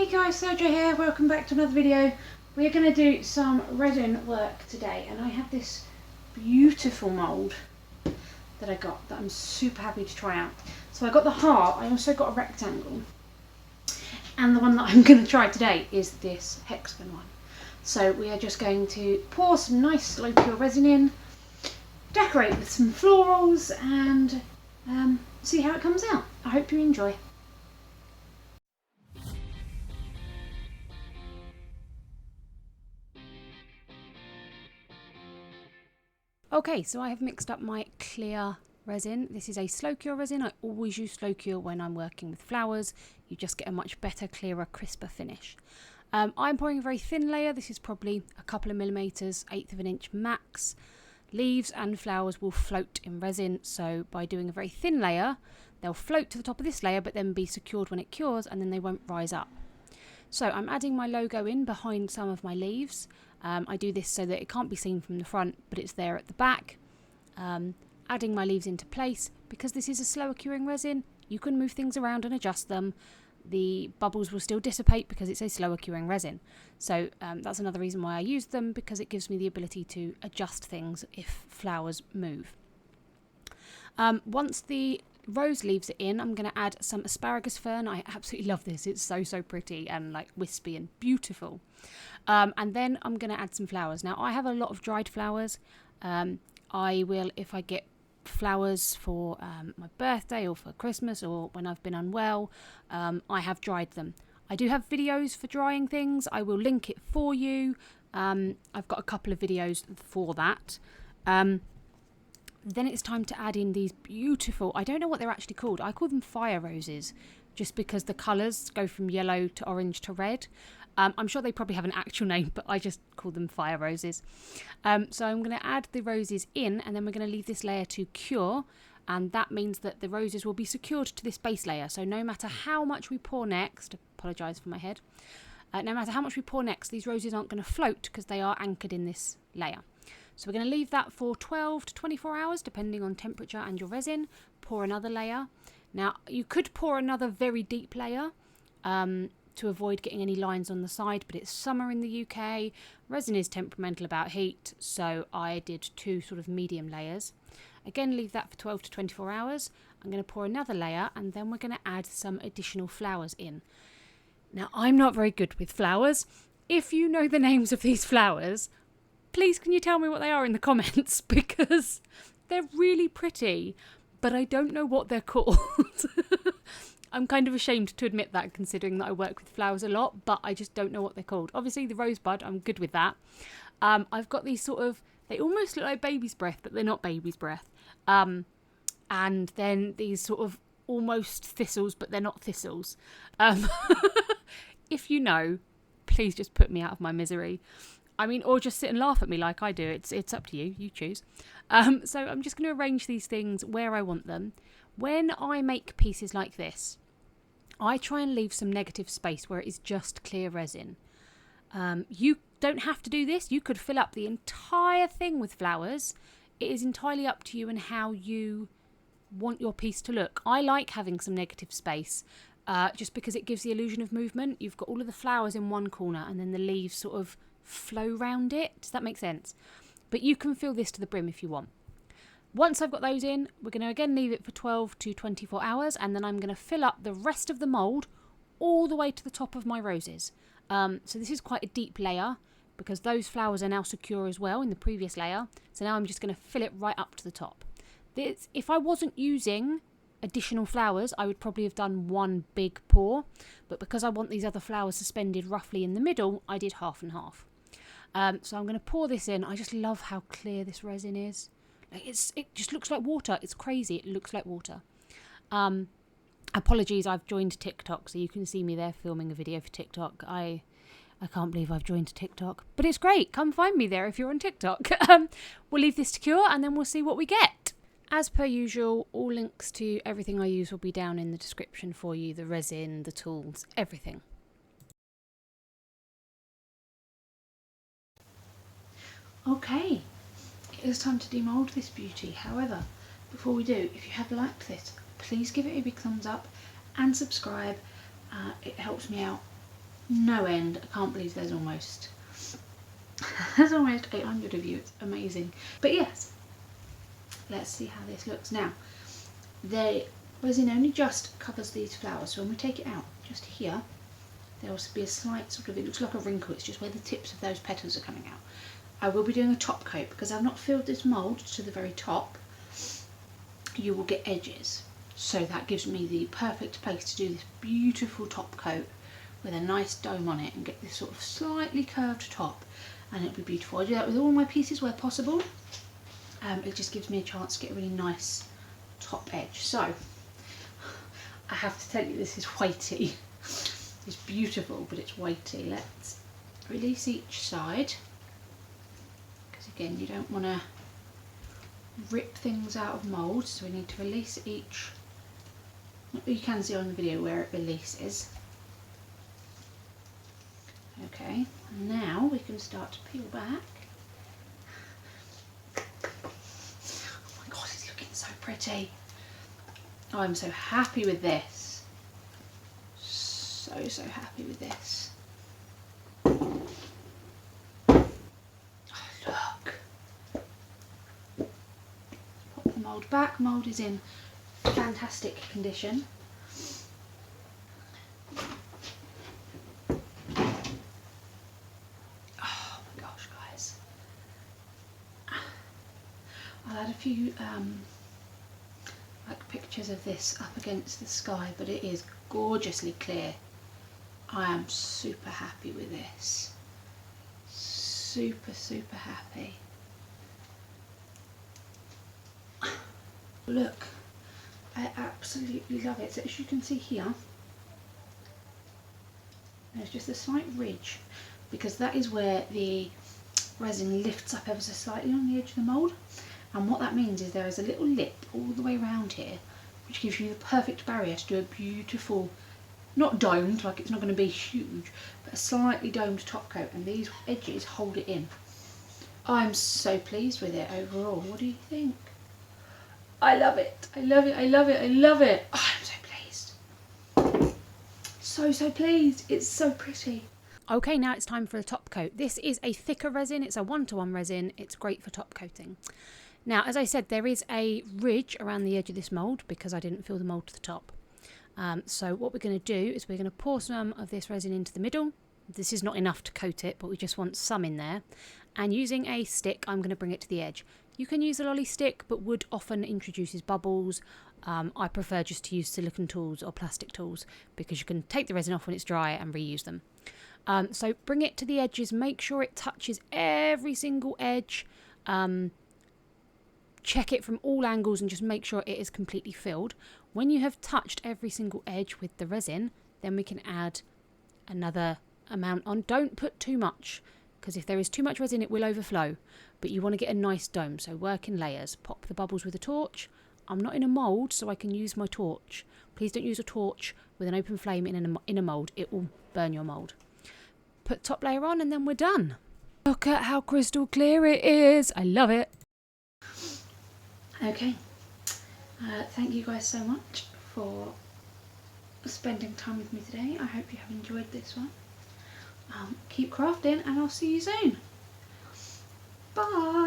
Hey guys, Squdge here, welcome back to another video. We're going to do some resin work today, and I have this beautiful mould that I got that I'm super happy to try out. So I got the heart, I also got a rectangle, and the one that I'm going to try today is this hexagon one. So we are just going to pour some nice slow pure resin in, decorate with some florals, and see how it comes out. I hope you enjoy. Okay, so I have mixed up my clear resin. This is a slow cure resin. I always use slow cure when I'm working with flowers. You just get a much better, clearer, crisper finish. I'm pouring a very thin layer. This is probably a couple of millimeters, 1/8 of an inch max. Leaves and flowers will float in resin, so by doing a very thin layer, they'll float to the top of this layer but then be secured when it cures, and then they won't rise up. So I'm adding my logo in behind some of my leaves. I do this so that it can't be seen from the front, but it's there at the back. Adding my leaves into place. Because this is a slower curing resin, you can move things around and adjust them. The bubbles will still dissipate because it's a slower curing resin. So that's another reason why I use them, because it gives me the ability to adjust things if flowers move. Once the rose leaves are in, I'm going to add some asparagus fern. I absolutely love this. It's so pretty and like wispy and beautiful. And then I'm going to add some flowers. Now I have a lot of dried flowers. I will, if I get flowers for my birthday or for Christmas or when I've been unwell, I have dried them. I do have videos for drying things. I will link it for you. I've got a couple of videos for that. Then it's time to add in these beautiful, I don't know what they're actually called. I call them fire roses, just because the colours go from yellow to orange to red. I'm sure they probably have an actual name, but I just call them fire roses. So I'm going to add the roses in, and then we're going to leave this layer to cure. And that means that the roses will be secured to this base layer. So no matter how much we pour next, apologise for my head, no matter how much we pour next, these roses aren't going to float because they are anchored in this layer. So we're going to leave that for 12 to 24 hours, depending on temperature and your resin. Pour another layer. Now, you could pour another very deep layer to avoid getting any lines on the side, but it's summer in the UK. Resin is temperamental about heat, so I did 2 sort of medium layers. Again, leave that for 12 to 24 hours. I'm going to pour another layer, and then we're going to add some additional flowers in. Now, I'm not very good with flowers. If you know the names of these flowers, please can you tell me what they are in the comments, because they're really pretty, but I don't know what they're called. I'm kind of ashamed to admit that, considering that I work with flowers a lot, but I just don't know what they're called. Obviously the rosebud, I'm good with that. I've got these sort of, they almost look like baby's breath, but they're not baby's breath. And then these sort of almost thistles, but they're not thistles. If you know, please just put me out of my misery. I mean, or just sit and laugh at me like I do. It's up to you. You choose. So I'm just going to arrange these things where I want them. When I make pieces like this, I try and leave some negative space where it is just clear resin. You don't have to do this. You could fill up the entire thing with flowers. It is entirely up to you and how you want your piece to look. I like having some negative space. Just because it gives the illusion of movement. You've got all of the flowers in one corner and then the leaves sort of flow round it. Does that make sense? But you can fill this to the brim if you want. Once I've got those in, we're going to again leave it for 12 to 24 hours, and then I'm going to fill up the rest of the mould all the way to the top of my roses. So this is quite a deep layer because those flowers are now secure as well in the previous layer. So now I'm just going to fill it right up to the top. This, if I wasn't using additional flowers, I would probably have done one big pour, but because I want these other flowers suspended roughly in the middle, I did half and half. So I'm going to pour this in. I just love how clear this resin is. Like it just looks like water. It's crazy. It looks like water. Apologies, I've joined TikTok, so you can see me there filming a video for TikTok. I can't believe I've joined TikTok, but it's great. Come find me there if you're on TikTok. We'll leave this to cure, and then we'll see what we get. As per usual, all links to everything I use will be down in the description for you. The resin, the tools, everything. Okay, it is time to demold this beauty. However, before we do, if you have liked this, please give it a big thumbs up and subscribe. It helps me out no end. I can't believe there's almost there's almost 800 of you. It's amazing. But yes, let's see how this looks. Now, the resin only just covers these flowers, so when we take it out, just here, there will be a slight sort of, it looks like a wrinkle, it's just where the tips of those petals are coming out. I will be doing a top coat because I've not filled this mould to the very top. You will get edges, so that gives me the perfect place to do this beautiful top coat with a nice dome on it and get this sort of slightly curved top, and it'll be beautiful. I do that with all my pieces where possible. It just gives me a chance to get a really nice top edge. So I have to tell you, this is weighty. It's beautiful, but it's weighty. Let's release each side, because again, you don't want to rip things out of mould, so we need to release each. You can see on the video where it releases. Okay, and now we can start to peel back. Oh my god, it's looking so pretty. Oh, I'm so happy with this. So happy with this. Oh, look. Pop the mould back. Mould is in fantastic condition. Oh my gosh, guys. I'll add a few like pictures of this up against the sky, but it is gorgeously clear. I am super happy with this. Super happy. Look, I absolutely love it. So as you can see here, there's just a slight ridge, because that is where the resin lifts up ever so slightly on the edge of the mould. And what that means is there is a little lip all the way around here, which gives you the perfect barrier to do a beautiful, not domed, like it's not going to be huge, but a slightly domed top coat, and these edges hold it in. I'm so pleased with it overall. What do you think? I love it. I love it. I love it. I love it. Oh, I'm so pleased. So pleased. It's so pretty. Okay, now it's time for the top coat. This is a thicker resin. It's a 1:1 resin. It's great for top coating. Now, as I said, there is a ridge around the edge of this mould because I didn't fill the mould to the top. So what we're going to do is we're going to pour some of this resin into the middle. This is not enough to coat it, but we just want some in there. And using a stick, I'm going to bring it to the edge. You can use a lolly stick, but wood often introduces bubbles. I prefer just to use silicone tools or plastic tools because you can take the resin off when it's dry and reuse them. So bring it to the edges, make sure it touches every single edge. Check it from all angles and just make sure it is completely filled. When you have touched every single edge with the resin, then we can add another amount on. Don't put too much, because if there is too much resin it will overflow, but you want to get a nice dome, so work in layers. Pop the bubbles with a torch. I'm not in a mould, so I can use my torch. Please don't use a torch with an open flame in a mould. It will burn your mould. Put top layer on and then we're done. Look at how crystal clear it is. I love it. Okay, thank you guys so much for spending time with me today. I hope you have enjoyed this one. Keep crafting and I'll see you soon. Bye.